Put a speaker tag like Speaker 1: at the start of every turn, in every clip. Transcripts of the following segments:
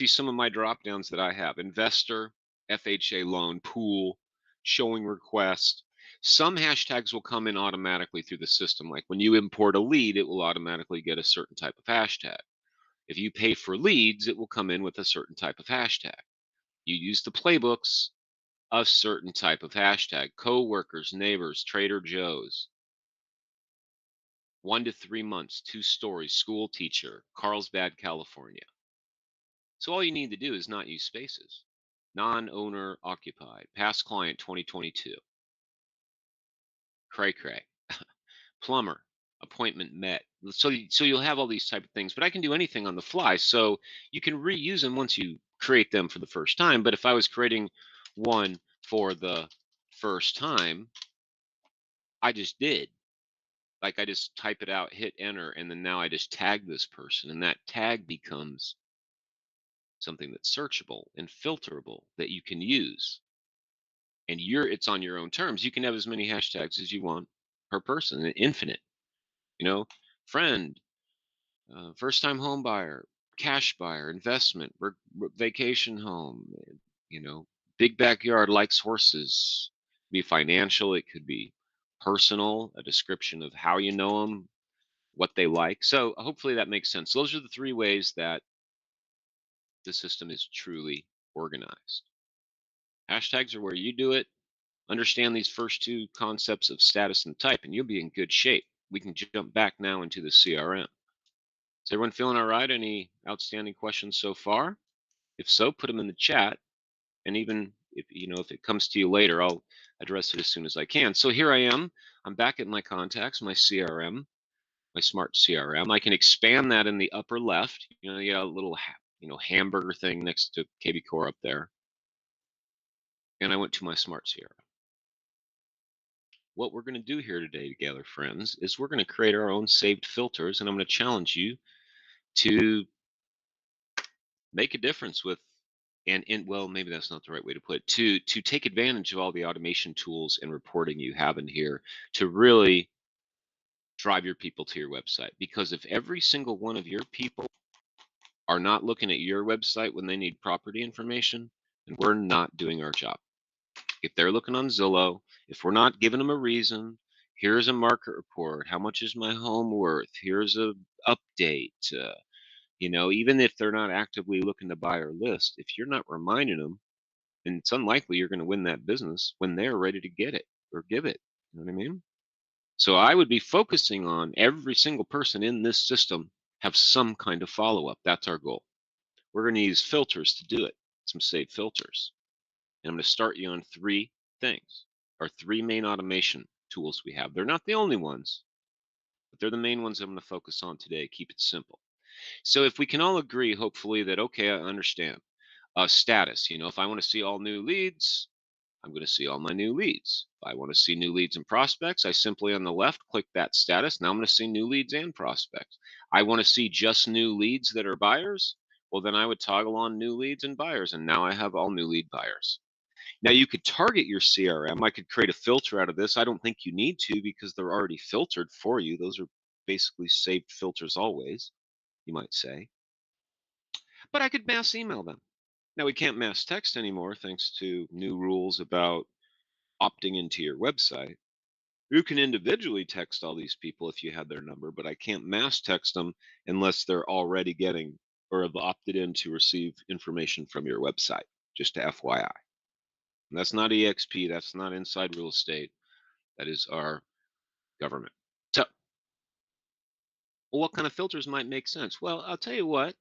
Speaker 1: See some of my drop downs that I have: investor, FHA loan, pool, showing request. Some hashtags will come in automatically through the system. Like when you import a lead, it will automatically get a certain type of hashtag. If you pay for leads, it will come in with a certain type of hashtag. You use the playbooks, a certain type of hashtag: coworkers, neighbors, Trader Joe's, 1 to 3 months, 2 stories, school teacher, Carlsbad, California. So all you need to do is not use spaces. Non-owner occupied, past client 2022, cray cray, plumber, appointment met. So you'll have all these type of things, but I can do anything on the fly. So you can reuse them once you create them for the first time. But if I was creating one for the first time, I just did. Like I just type it out, hit enter, and then now I just tag this person, and that tag becomes something that's searchable and filterable that you can use. And it's on your own terms. You can have as many hashtags as you want per person, infinite. You know, friend, first time home buyer, cash buyer, investment, vacation home, you know, big backyard, likes horses. It could be financial, it could be personal, a description of how you know them, what they like. So hopefully that makes sense. Those are the three ways that the system is truly organized. Hashtags are where you do it. Understand these first two concepts of status and type, and you'll be in good shape. We can jump back now into the CRM. Is everyone feeling all right? Any outstanding questions so far? If so, put them in the chat. And even if it comes to you later, I'll address it as soon as I can. So here I am. I'm back at my contacts, my CRM, my smart CRM. I can expand that in the upper left. You got a little hamburger thing next to KVCORE up there. And I went to my smart CRM. What we're going to do here today together, friends, is we're going to create our own saved filters, and I'm going to challenge you to make a difference with, well, maybe that's not the right way to put it, to take advantage of all the automation tools and reporting you have in here to really drive your people to your website. Because if every single one of your people are not looking at your website when they need property information, then we're not doing our job. If they're looking on Zillow, if we're not giving them a reason, here's a market report, how much is my home worth, here's a update, even if they're not actively looking to buy or list, if you're not reminding them, then it's unlikely you're going to win that business when they're ready to get it or give it. You know what I mean? So I would be focusing on every single person in this system have some kind of follow-up. That's our goal. We're going to use filters to do it, some saved filters. And I'm going to start you on three things, our three main automation tools we have. They're not the only ones, but they're the main ones I'm going to focus on today. Keep it simple. So if we can all agree, hopefully, that, okay, I understand. Status, if I want to see all new leads, I'm going to see all my new leads. If I want to see new leads and prospects, I simply on the left click that status. Now I'm going to see new leads and prospects. I want to see just new leads that are buyers. Well, then I would toggle on new leads and buyers, and now I have all new lead buyers. Now you could target your CRM. I could create a filter out of this. I don't think you need to because they're already filtered for you. Those are basically saved filters always, you might say. But I could mass email them. Now we can't mass text anymore thanks to new rules about opting into your website. You can individually text all these people if you had their number, but I can't mass text them unless they're already getting or have opted in to receive information from your website, just to FYI. And that's not EXP, that's not inside real estate, that is our government. So, well, what kind of filters might make sense? Well, I'll tell you what,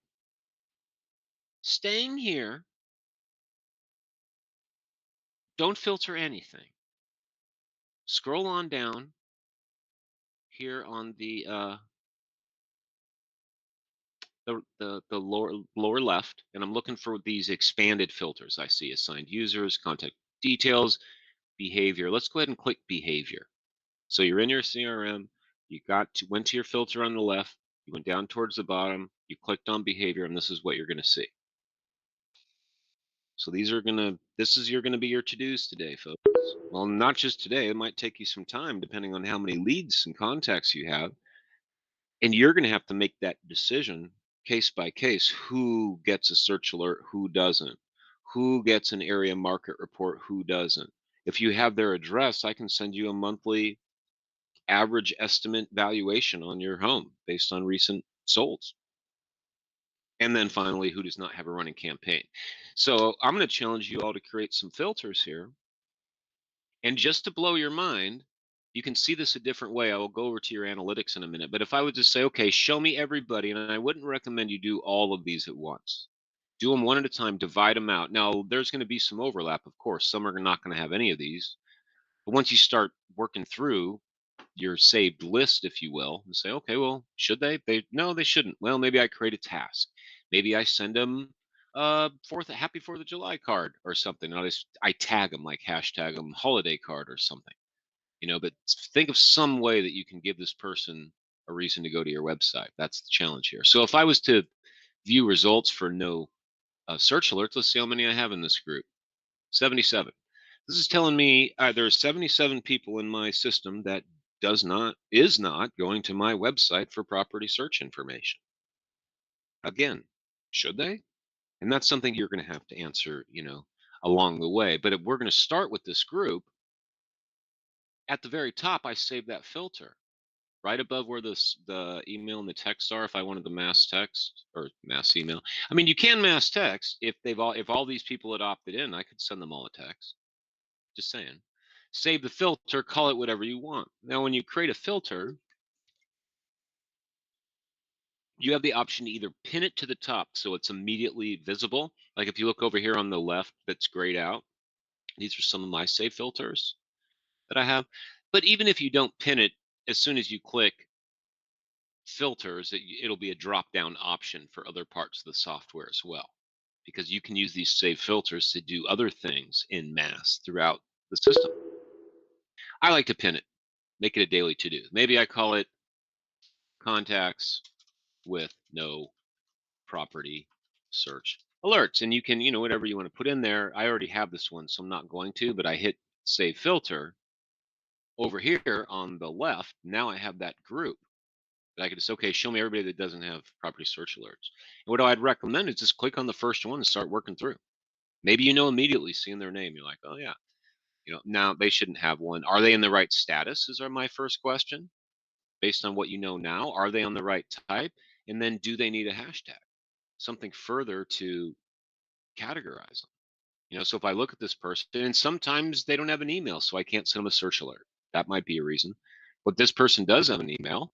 Speaker 1: staying here, don't filter anything. Scroll on down here on the lower left, and I'm looking for these expanded filters. I see assigned users, contact details, behavior. Let's go ahead and click behavior. So you're in your CRM, you went to your filter on the left, you went down towards the bottom, you clicked on behavior, and this is what you're going to see. So this is going to be your to-dos today, folks. Well, not just today, it might take you some time depending on how many leads and contacts you have. And you're going to have to make that decision case by case, who gets a search alert, who doesn't, who gets an area market report, who doesn't. If you have their address, I can send you a monthly average estimate valuation on your home based on recent solds. And then finally, who does not have a running campaign. So I'm going to challenge you all to create some filters here. And just to blow your mind, you can see this a different way. I will go over to your analytics in a minute. But if I would just say, okay, show me everybody, and I wouldn't recommend you do all of these at once. Do them one at a time, divide them out. Now, there's going to be some overlap, of course. Some are not going to have any of these. But once you start working through your saved list, if you will, and say, okay, well, should they? No, they shouldn't. Well, maybe I create a task. Maybe I send them happy 4th of July card or something. I tag them, like hashtag them holiday card or something, but think of some way that you can give this person a reason to go to your website. That's the challenge here. So if I was to view results for no search alerts, let's see how many I have in this group. 77. This is telling me there are 77 people in my system that is not going to my website for property search information. Again, should they? And that's something you're going to have to answer, along the way. But if we're going to start with this group, at the very top, I save that filter right above where the email and the text are. If I wanted the mass text or mass email, I mean, you can mass text if all these people had opted in, I could send them all a text. Just saying. Save the filter, call it whatever you want. Now, when you create a filter, you have the option to either pin it to the top so it's immediately visible. Like if you look over here on the left, that's grayed out. These are some of my save filters that I have. But even if you don't pin it, as soon as you click filters, it'll be a drop down option for other parts of the software as well, because you can use these save filters to do other things in mass throughout the system. I like to pin it, make it a daily to do. Maybe I call it contacts with no property search alerts. And you can, whatever you want to put in there. I already have this one, so I'm not going to, but I hit save filter over here on the left. Now I have that group that I could just, okay, show me everybody that doesn't have property search alerts. And what I'd recommend is just click on the first one and start working through. Maybe immediately seeing their name, you're like, oh yeah, now they shouldn't have one. Are they in the right status? Is my first question. Based on what you know now, are they on the right type? And then do they need a hashtag? Something further to categorize them. So if I look at this person, and sometimes they don't have an email, so I can't send them a search alert. That might be a reason. But this person does have an email.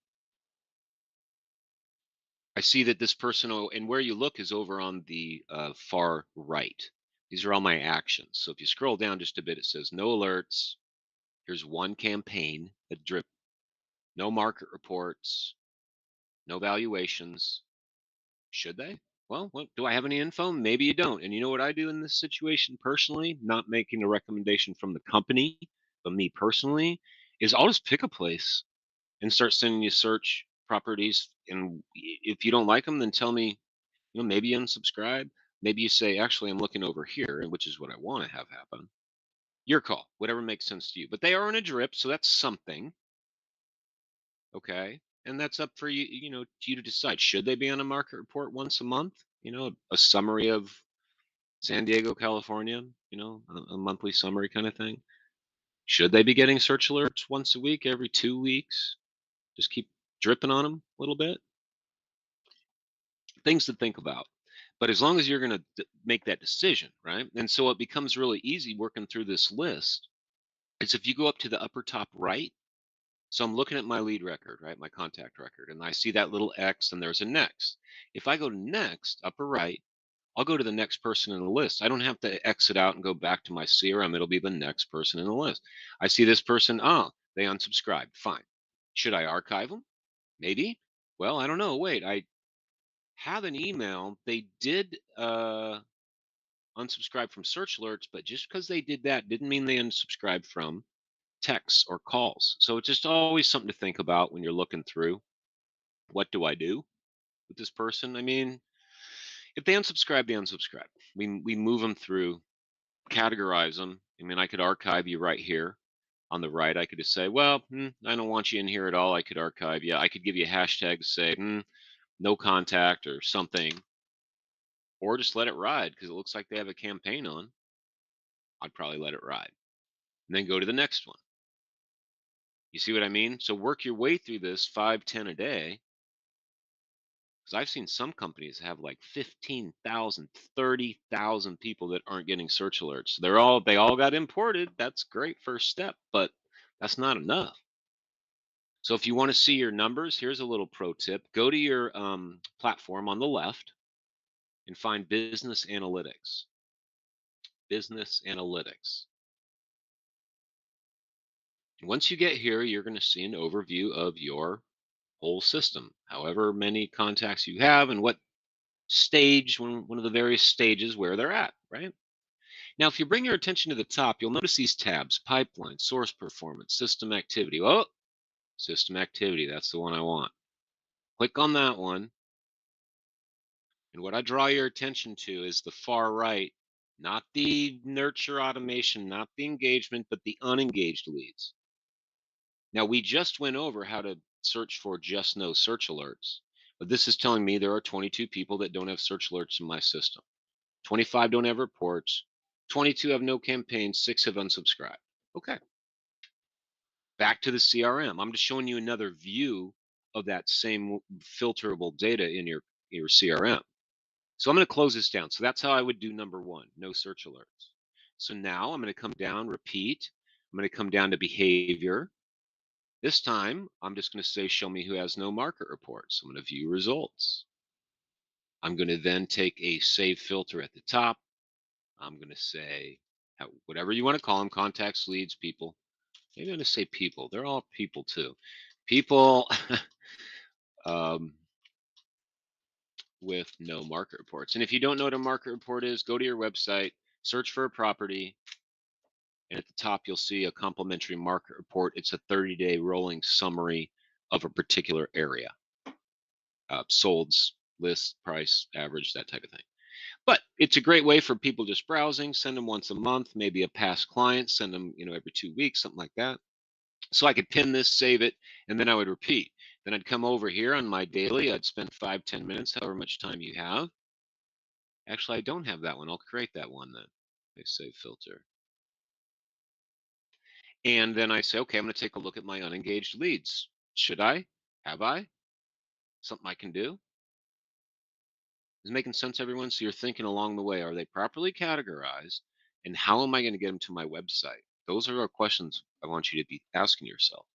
Speaker 1: I see that this person, and where you look is over on the far right. These are all my actions. So if you scroll down just a bit, it says no alerts. Here's one campaign, a drip, no market reports, no valuations. Should they? Well, do I have any info? Maybe you don't. And you know what I do in this situation personally, not making a recommendation from the company, but me personally, is I'll just pick a place and start sending you search properties. And if you don't like them, then tell me, maybe unsubscribe. Maybe you say, actually, I'm looking over here, which is what I want to have happen. Your call, whatever makes sense to you. But they are in a drip, so that's something. Okay. And that's up for you, to you to decide. Should they be on a market report once a month? A summary of San Diego, California, a monthly summary kind of thing. Should they be getting search alerts once a week, every 2 weeks? Just keep dripping on them a little bit. Things to think about. But as long as you're going to make that decision, right? And so it becomes really easy working through this list. Is if you go up to the upper top right. So I'm looking at my lead record, right? My contact record, and I see that little X and there's a next. If I go to next, upper right, I'll go to the next person in the list. I don't have to exit out and go back to my CRM. It'll be the next person in the list. I see this person, they unsubscribed. Fine. Should I archive them? Maybe. Well, I don't know. Wait, I have an email. They did unsubscribe from search alerts, but just because they did that didn't mean they unsubscribed from texts or calls. So it's just always something to think about when you're looking through. What do I do with this person? I mean, if they unsubscribe, they unsubscribe. We move them through, categorize them. I mean, I could archive you right here on the right. I could just say, well, I don't want you in here at all. I could archive you. I could give you a hashtag to say, no contact or something, or just let it ride because it looks like they have a campaign on. I'd probably let it ride and then go to the next one. You see what I mean? So work your way through this 5, 10 a day. Because I've seen some companies have like 15,000, 30,000 people that aren't getting search alerts. They all got imported. That's great first step, but that's not enough. So if you want to see your numbers, here's a little pro tip. Go to your platform on the left and find business analytics. Business analytics. And once you get here, you're going to see an overview of your whole system, however many contacts you have and what stage, one of the various stages where they're at, right? Now, if you bring your attention to the top, you'll notice these tabs: pipeline, source performance, system activity. Oh, system activity, that's the one I want. Click on that one. And what I draw your attention to is the far right, not the nurture automation, not the engagement, but the unengaged leads. Now, we just went over how to search for just no search alerts, but this is telling me there are 22 people that don't have search alerts in my system. 25 don't have reports, 22 have no campaigns, 6 have unsubscribed. Okay, back to the CRM. I'm just showing you another view of that same filterable data in your CRM. So I'm going to close this down. So that's how I would do number one, no search alerts. So now I'm going to come down, repeat. I'm going to come down to behavior. This time, I'm just going to say, show me who has no market reports. I'm going to view results. I'm going to then take a save filter at the top. I'm going to say whatever you want to call them, contacts, leads, people. Maybe I'm going to say people. They're all people too. People um, with no market reports. And if you don't know what a market report is, go to your website, search for a property, and at the top you'll see a complimentary market report. It's a 30-day rolling summary of a particular area. Solds, list, price, average, that type of thing. But it's a great way for people just browsing. Send them once a month, maybe a past client, send them, every 2 weeks, something like that. So I could pin this, save it, and then I would repeat. Then I'd come over here on my daily. I'd spend 5, 10 minutes, however much time you have. Actually, I don't have that one. I'll create that one then. I say filter. And then I say, okay, I'm going to take a look at my unengaged leads. Should I? Have I? Something I can do? Is making sense, everyone? So you're thinking along the way, are they properly categorized? And how am I going to get them to my website? Those are our questions I want you to be asking yourself.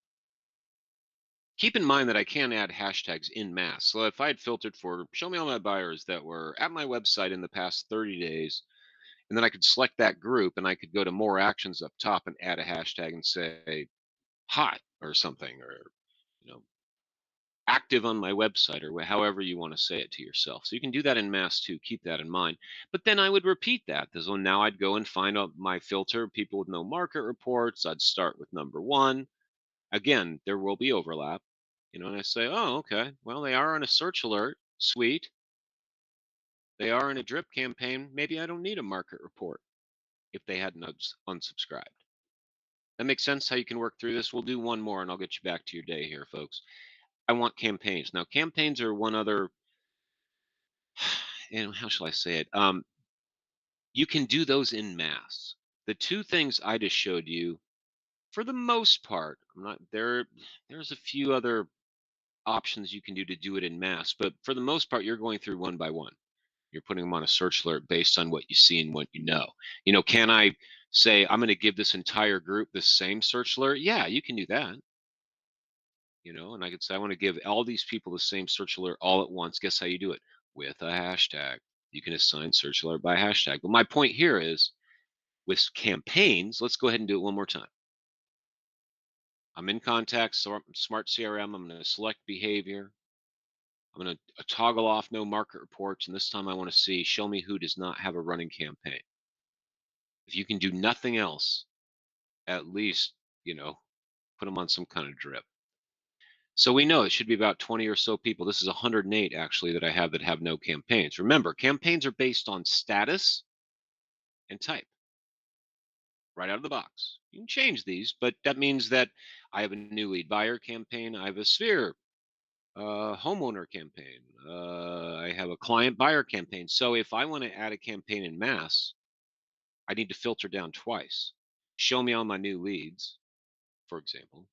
Speaker 1: Keep in mind that I can add hashtags in mass. So if I had filtered for show me all my buyers that were at my website in the past 30 days, and then I could select that group and I could go to more actions up top and add a hashtag and say hot or something, or you know active on my website, or however you want to say it to yourself. So you can do that in mass too. Keep that in mind. But then I would repeat that. So now I'd go and find out my filter, people with no market reports. I'd start with number one. Again, there will be overlap, and I say, oh, okay, well, they are on a search alert. Sweet. They are in a drip campaign. Maybe I don't need a market report if they hadn't unsubscribed. That makes sense how you can work through this. We'll do one more and I'll get you back to your day here, folks. I want campaigns. Now, campaigns are one other, and how shall I say it? You can do those in mass. The two things I just showed you, for the most part, I'm not there. There's a few other options you can do it in mass, but for the most part, you're going through one by one. You're putting them on a search alert based on what you see and what you know. Can I say I'm going to give this entire group the same search alert? Yeah, you can do that. And I could say I want to give all these people the same search alert all at once. Guess how you do it? With a hashtag. You can assign search alert by hashtag. But my point here is with campaigns, let's go ahead and do it one more time. I'm in Contact, Smart CRM. I'm going to select behavior. I'm going to toggle off no market reports. And this time I want to see, show me who does not have a running campaign. If you can do nothing else, at least, put them on some kind of drip. So we know it should be about 20 or so people. This is 108 actually that I have that have no campaigns. Remember, campaigns are based on status and type right out of the box. You can change these, but that means that I have a new lead buyer campaign. I have a sphere homeowner campaign. I have a client buyer campaign. So if I want to add a campaign in mass, I need to filter down twice. Show me all my new leads, for example.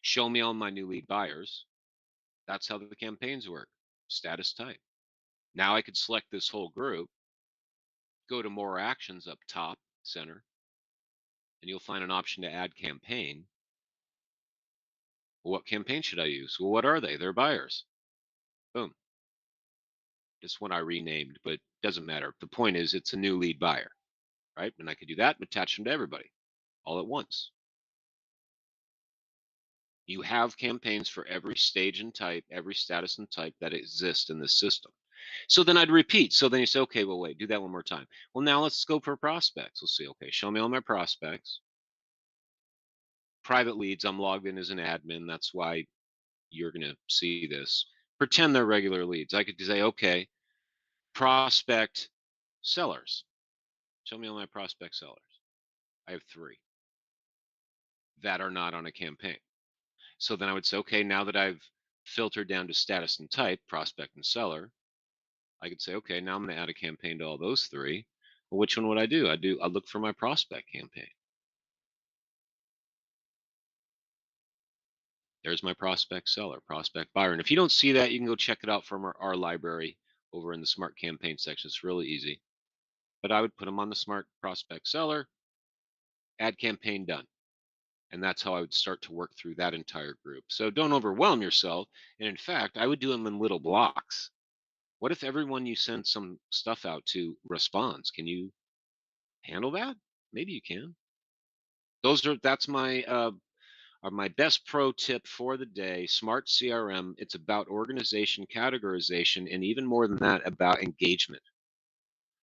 Speaker 1: Show me all my new lead buyers. That's how the campaigns work. Status type. Now I could select this whole group, go to more actions up top, center, and you'll find an option to add campaign. Well, what campaign should I use? Well, what are they? They're buyers. Boom. This one I renamed, but doesn't matter. The point is it's a new lead buyer, right? And I could do that and attach them to everybody all at once. You have campaigns for every stage and type, every status and type that exists in this system. So then I'd repeat. So then you say, okay, well, wait, do that one more time. Well, now let's go for prospects. Let's see. Okay, show me all my prospects. Private leads, I'm logged in as an admin. That's why you're going to see this. Pretend they're regular leads. I could say, okay, prospect sellers. Show me all my prospect sellers. I have 3 that are not on a campaign. So then I would say, okay, now that I've filtered down to status and type, prospect and seller, I could say, okay, now I'm going to add a campaign to all those 3. Well, which one would I do? I look for my prospect campaign. There's my prospect seller, prospect buyer. And if you don't see that, you can go check it out from our library over in the smart campaign section. It's really easy. But I would put them on the smart prospect seller, add campaign done. And that's how I would start to work through that entire group. So don't overwhelm yourself. And in fact, I would do them in little blocks. What if everyone you send some stuff out to responds? Can you handle that? Maybe you can. That's my best pro tip for the day. Smart CRM. It's about organization, categorization, and even more than that, about engagement.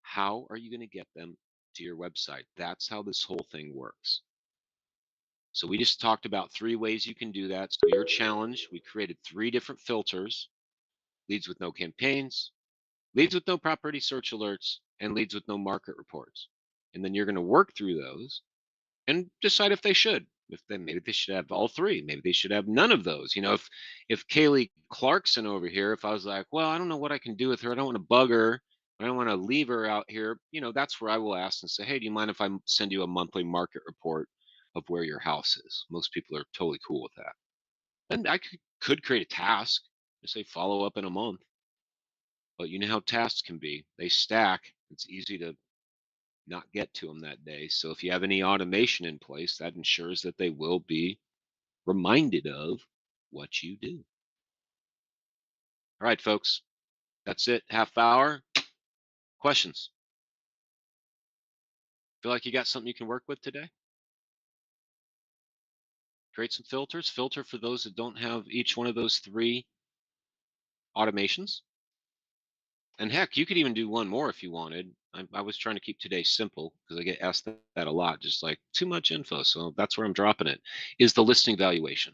Speaker 1: How are you going to get them to your website? That's how this whole thing works. So we just talked about 3 ways you can do that. So your challenge, we created 3 different filters: leads with no campaigns, leads with no property search alerts, and leads with no market reports. And then you're going to work through those and decide if they should. If they maybe they should have all 3. Maybe they should have none of those. If Kaylee Clarkson over here, if I was like, well, I don't know what I can do with her. I don't want to bug her. I don't want to leave her out here. That's where I will ask and say, hey, do you mind if I send you a monthly market report of where your house is? Most people are totally cool with that. And I could create a task and say follow up in a month. But you know how tasks can be. They stack. It's easy to not get to them that day. So if you have any automation in place, that ensures that they will be reminded of what you do. All right, folks, that's it. Half hour. Questions? Feel like you got something you can work with today? Create some filters. Filter for those that don't have each one of those 3 automations. And heck, you could even do one more if you wanted. I was trying to keep today simple because I get asked that a lot, just like too much info. So that's where I'm dropping it, is the listing valuation.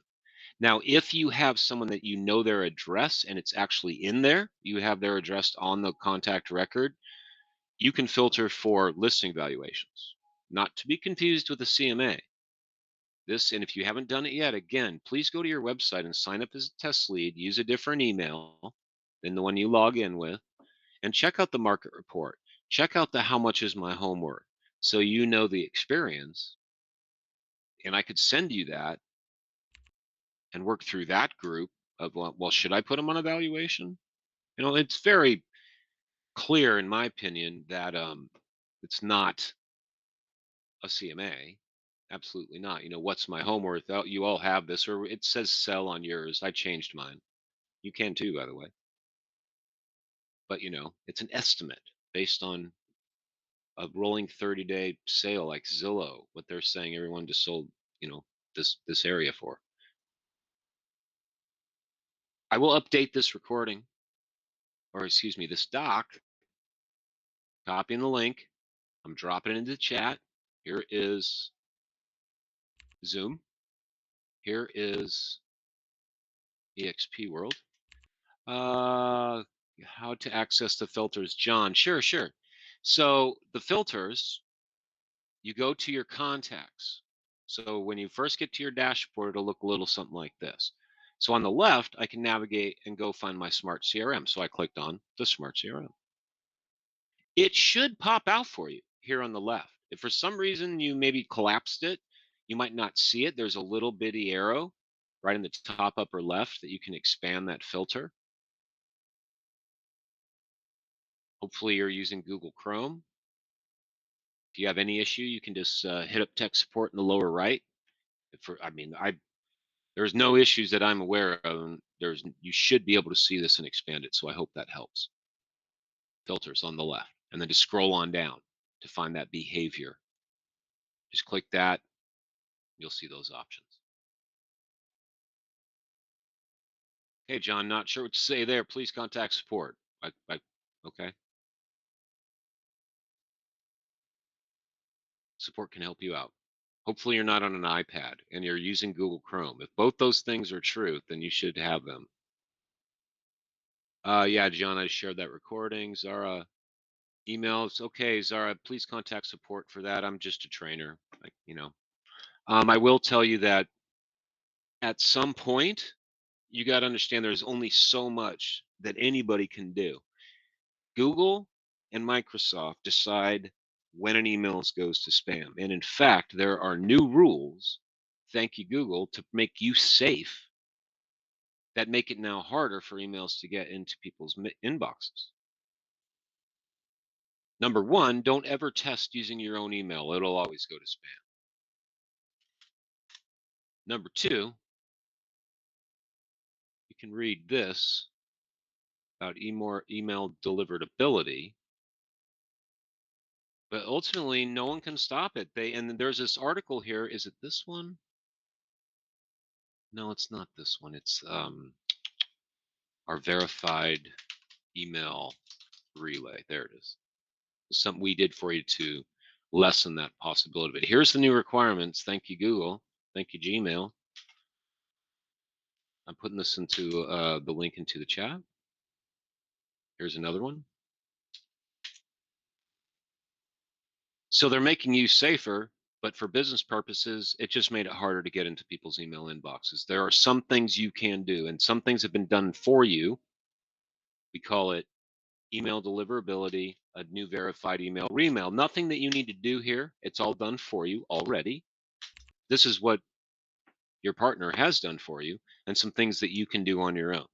Speaker 1: Now, if you have someone that you know their address and it's actually in there, you have their address on the contact record, you can filter for listing valuations, not to be confused with a CMA. And if you haven't done it yet, again, please go to your website and sign up as a test lead, use a different email than the one you log in with, and check out the market report. Check out the how much is my home worth, so you know the experience. And I could send you that and work through that group of, well, should I put them on evaluation? It's very clear, in my opinion, that it's not a CMA. Absolutely not. What's my home worth? Oh, you all have this, or it says sell on yours. I changed mine. You can too, by the way. But it's an estimate based on a rolling 30-day sale like Zillow, what they're saying everyone just sold, this area for. I will update this recording, or excuse me, this doc, copying the link. I'm dropping it into the chat. Here is Zoom. Here is EXP World. How to access the filters, John? Sure. So the filters, you go to your contacts. So when you first get to your dashboard, it'll look a little something like this. So on the left, I can navigate and go find my smart CRM. So I clicked on the smart CRM. It should pop out for you here on the left. If for some reason you maybe collapsed it, you might not see it. There's a little bitty arrow right in the top upper left that you can expand that filter. Hopefully you're using Google Chrome. If you have any issue, you can just hit up tech support in the lower right. There's no issues that I'm aware of. You should be able to see this and expand it. So I hope that helps. Filters on the left, and then just scroll on down to find that behavior. Just click that. You'll see those options. Hey, John, not sure what to say there. Please contact support. Okay. Support can help you out. Hopefully you're not on an iPad and you're using Google Chrome. If both those things are true, then you should have them. Yeah, John, I shared that recording. Zara, emails. Okay, Zara, please contact support for that. I'm just a trainer. I will tell you that at some point, you got to understand there's only so much that anybody can do. Google and Microsoft decide when an email goes to spam. And in fact, there are new rules, thank you, Google, to make you safe that make it now harder for emails to get into people's inboxes. Number one, don't ever test using your own email. It'll always go to spam. Number two, you can read this about email deliverability, but ultimately no one can stop it. And there's this article here. Is it this one? No, it's not this one. It's our verified email relay. There it is. Something we did for you to lessen that possibility. But here's the new requirements. Thank you, Google. Thank you, Gmail. I'm putting this into the link into the chat. Here's another one. So they're making you safer, but for business purposes, it just made it harder to get into people's email inboxes. There are some things you can do, and some things have been done for you. We call it email deliverability, a new verified email remail. Nothing that you need to do here. It's all done for you already. This is what your partner has done for you, and some things that you can do on your own.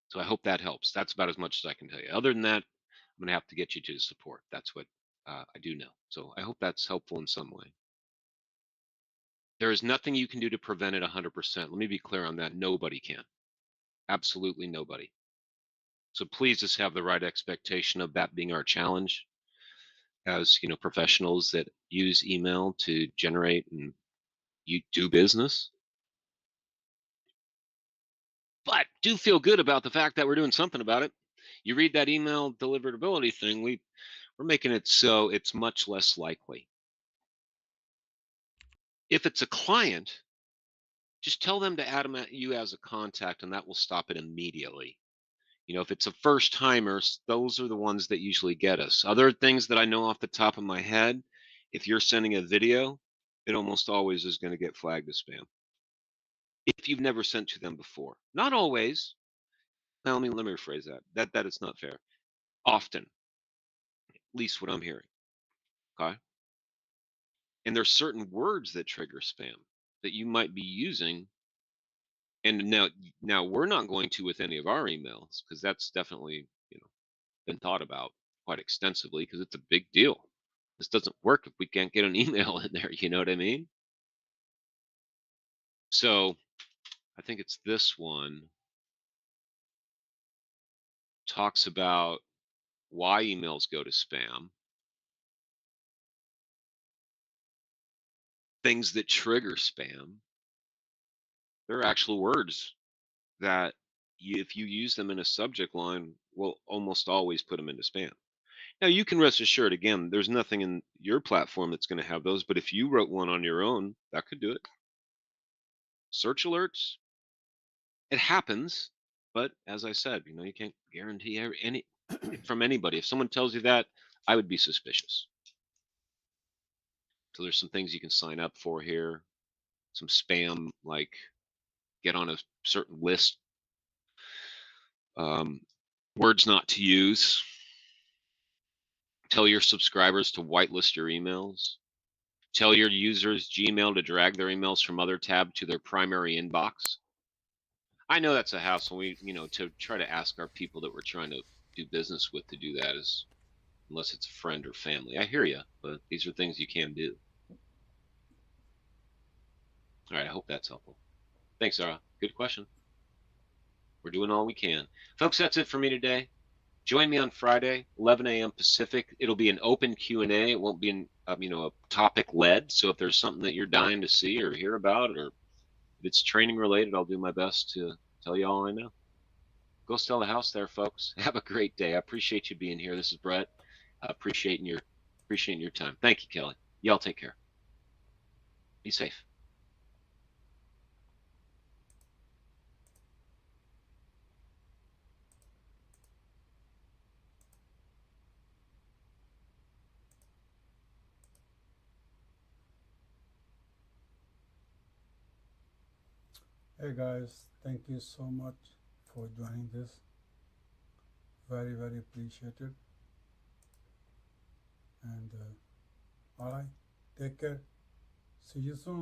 Speaker 1: So I hope that helps. That's about as much as I can tell you. Other than that, I'm going to have to get you to support. That's what I do know. So I hope that's helpful in some way. There is nothing you can do to prevent it 100%. Let me be clear on that. Nobody can. Absolutely nobody. So please just have the right expectation of that being our challenge as professionals that use email to generate and you do business. But do feel good about the fact that we're doing something about it. You read that email deliverability thing, we're making it so it's much less likely. If it's a client, just tell them to add you as a contact, and that will stop it immediately. If it's a first timer, those are the ones that usually get us. Other things that I know off the top of my head, if you're sending a video, it almost always is going to get flagged as spam. If you've never sent to them before. Not always. Now, let me rephrase that. That is not fair. Often, at least what I'm hearing. Okay. And there's certain words that trigger spam that you might be using. And now we're not going to with any of our emails, because that's definitely been thought about quite extensively, because it's a big deal. This doesn't work if we can't get an email in there. You know what I mean? So I think it's this one. Talks about why emails go to spam, things that trigger spam. There are actual words that if you use them in a subject line, will almost always put them into spam. Now, you can rest assured, again, there's nothing in your platform that's going to have those, but if you wrote one on your own, that could do it. Search alerts, it happens, but as I said, you can't guarantee any from anybody. If someone tells you that, I would be suspicious. So there's some things you can sign up for here, some spam like get on a certain list, um, words not to use, tell your subscribers to whitelist your emails, tell your users Gmail to drag their emails from other tab to their primary inbox. I know that's a hassle. To try to ask our people that we're trying to do business with to do that is, unless it's a friend or family. I hear you, but these are things you can do. All right, I hope that's helpful. Thanks, Zara. Good question. We're doing all we can. Folks, that's it for me today. Join me on Friday, 11 a.m. Pacific. It'll be an open Q&A. It won't be a topic led. So if there's something that you're dying to see or hear about, or if it's training related, I'll do my best to tell you all I know. Go sell the house there, folks. Have a great day. I appreciate you being here. This is Brett. Appreciating your time. Thank you, Kelly. Y'all take care. Be safe.
Speaker 2: Hey guys, thank you so much for joining this. Very, very appreciated. And all right, take care. See you soon.